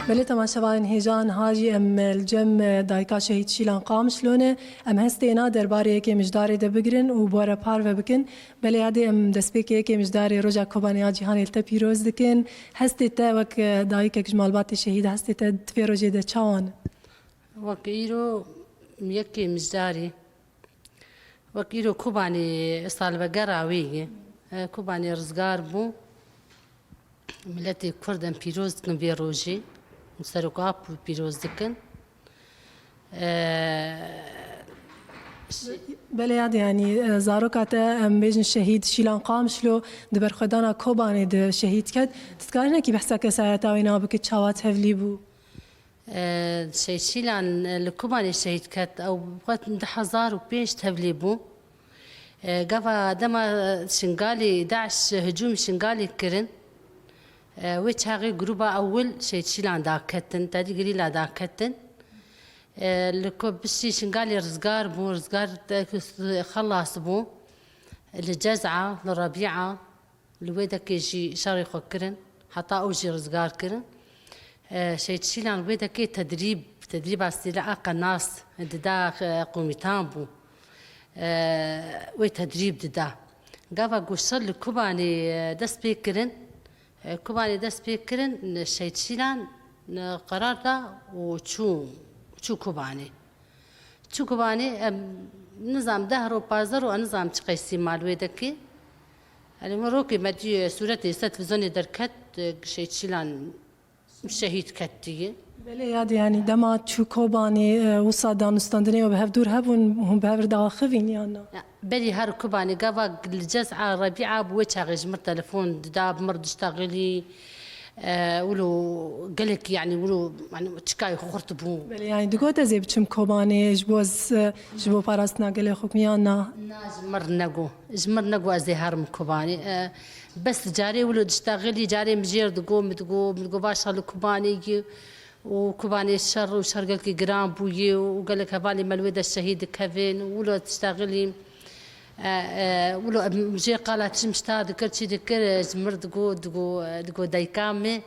بله تماشاوان هیجان هاجی ام الجم دایکا شهید شیلان قام شلونه ام هستینا درباره که مجداری ده بگیرن و باره پار و بکن بله یادی ام دسپیکی که مجداری رجا کوبانی جهان التا پیروز دکن هستی تا وک دایکا جمالبات شهید هستی تا تفی روزی ده چوان وكيرو يكي مجداري وكيرو كوباني صالبة قراوي كوباني رزقار بو ملتي كردن بيروز دكن بيروجي مسروقاب بيروز دكن بله یاد یعنی زاروکات ام بیشن شهید شیلان قام شلو دبر خدانا کوبانی ده شهید کد تذکرنا کی بحثا کسایتا وینا بک چاوات هفلی بو شيلان الكوباني شهيد كات أو بغت حزار وبيش تبليبو قفا دما شنغالي داعش هجوم شنغالي كرن ويش هاغي جروبا أول شيلان داكتن تادي قليلا داكتن الكوب بشي شنغالي رزقار بو رزقار خلاص بو الجزعة للربيعة الويدا كيجي شاري خو كرن حتى أوجي رزقار كرن شيء شيلان بيدا كي تدريب استيلاء قناص دا قوميتان بو وتدريب دا قافا قوصل لكوباني داس بيكرن كوباني داس بيكرن شيء شيلان قرار دا وشو كوباني نظام دهر وبازر ونظام تقيسي مال ويدكي يعني مروكي مدي صورة تلفزيوني دركت شيء شيلان شهید کتیه. بله یاد یعنی دما چو کوبانی وصا دانستاندنی و به دور هبون هم به داخلین یا نه؟ بلی هر کوبانی قوا الجزعة ربيعة بوجه غير تلفون داب مرد اشتغلي ولو قالك يعني ولو يعني تشكاي خورت بو. بله يعني دقوت زيب چم کوبانی جبو پاراست ناقل خوک میانا. جمر نگو از هرم کوبانی. بس جاري ولو تشتغلي جاري مجير دقو باش الكوباني وكوباني الشر وشرق لك جرام بوي وقال لك هبالي ملويد الشهيد كافين ولو تشتغلي ولو مجير قالت مشتا ذكرتي ذكر زمر دقو دايكام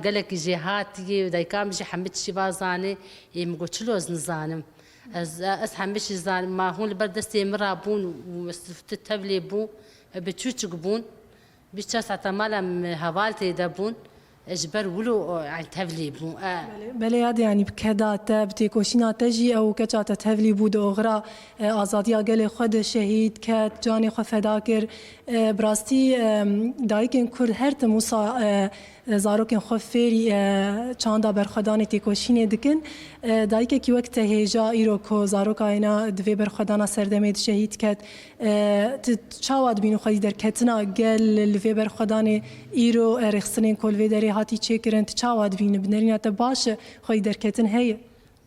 قال لك جهاتي ودايكام جي حمد شي بازاني يمقول شلوز نزانم از حمش زان ما هون البردستي مرابون ومستفتبلي بو بتشوتشك بون بيشاس عتمالم هوالتي دبون اجبر ولو يعني تهفلي بون بله هذا يعني بكدات بتيكوشينا تجي او كچات تهفلي بود اغرا ازاديا قال خد شهيد كات جاني خو فداكر براستي دايكن كرد هرت موسى زاروکن خو فری چاندا برخدان تیکوشین دکن دایک کی وقت هجا ایرو کو زاروک اینا دوی برخدان سردمید شهید کت چاواد بینو خدی در کتنا گل لوی برخدان ایرو رخصنین کل وی دری هاتی چیکرن چاواد بینو بنرین تا باش خدی در کتن هی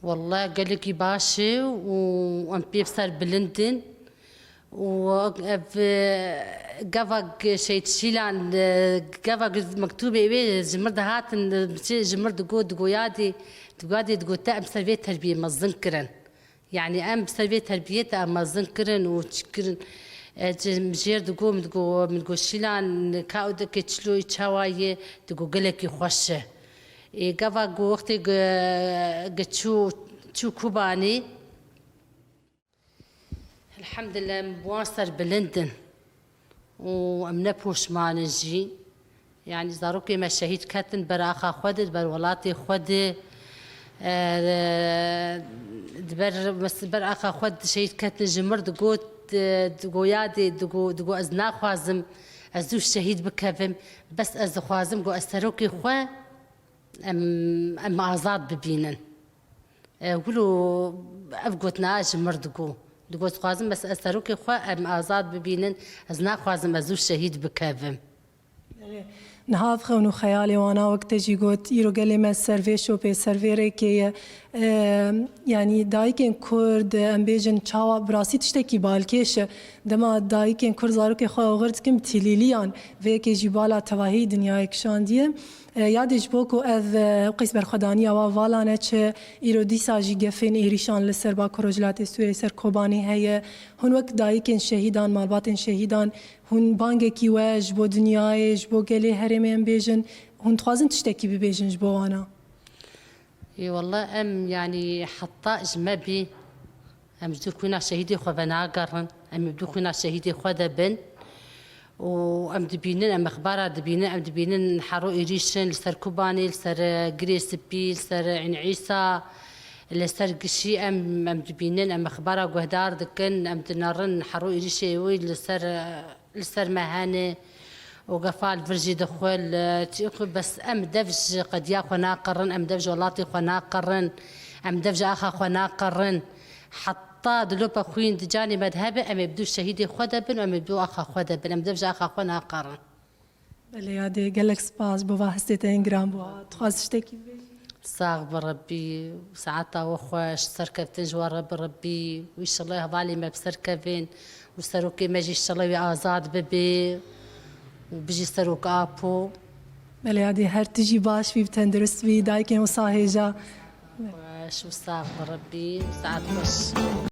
والله قال لك باشه وام بيفسر بلندن قفق شيء شيلان قفق مكتوبة إيه جمرد هاتن جمرد دقو يادي دقو تأم سربية تربية مزنكرن يعني أم سربية تربية مزنكرن وشكرن مجير دقو شيلان كاو دكتشلو يتشاواي دقو قلك يخوشه قفق وقتي قتشو كوباني الحمد لله مواصل بلندن ومنبوش ما نجي يعني زاروكي ما شهيد كاتن براخا خود برولاتي خود بر اخا خود شهيد كاتن جمر دقو يادي دقو ازنا خوازم ازو شهيد بكفم بس از خوازم قو استروكي خو ام آزاد ببينن ولو افقوتنا جمر دقو خوازم بس استروكي خو ام آزاد ببينن از ناخوازم ازو شهيد بكافم نهاف خونو خیالی وانا وقت جی گوت ایرو گلی ما سروی شو پی سروی که يعني دايكن كرد ام بيجن چاوا براسي تشتكي بالكيش دما دايكن كرد زاروكي خو غرد كم تليليان ويكي جبالا تواهي دنيا كشانديه یادش بوکو از قیس برخدانی و والانه چه ایرودی ساجی گفین ایریشان لسر با کروجلات سوری سر کوبانی هی هون وقت دایکن شهیدان مالباتن شهیدان هون بانگ کی واج بو دنیای بو گلی هرمن بیجن هون خوازن تشتکی ببیجن بو وانا اي والله ام يعني حتى اجمبي ام دوكونا شهيدي خو بناقرن ام دوكونا شهيدي خو دبن وام دبينن ام اخبار دبينن ام دبينن حرو ايريشن لسر كوباني لسر جريس بي لسر عين عيسى لسر قشي ام دبينن ام اخبار قهدار دكن ام تنارن حرو ايريشي وي لسر مهانه وقفال فرجي دخول بس ام دفج قد يا خنا قرن ام دفج ولاتي خنا قرن ام دفج اخا خنا قرن حتى دلوبا خوين دجاني مذهبه ام يبدو شهيدي خدبن ام يبدو اخا خدبن ام دفج اخا خنا قرن بله یادی گلک سپاس بوا هستین گرام بوا تخواست شتکی صاغ بربي وساعتها وخوش سركبتن جوار بربي وإن شاء الله هذالي ما بسركبين وسروكي ما جي إن شاء الله آزاد ببي وبيجي سروك آبو بله یادی هر تجی باش بی تندرست بی دایکن و صاحجا وش وساغ بربي ساعات وش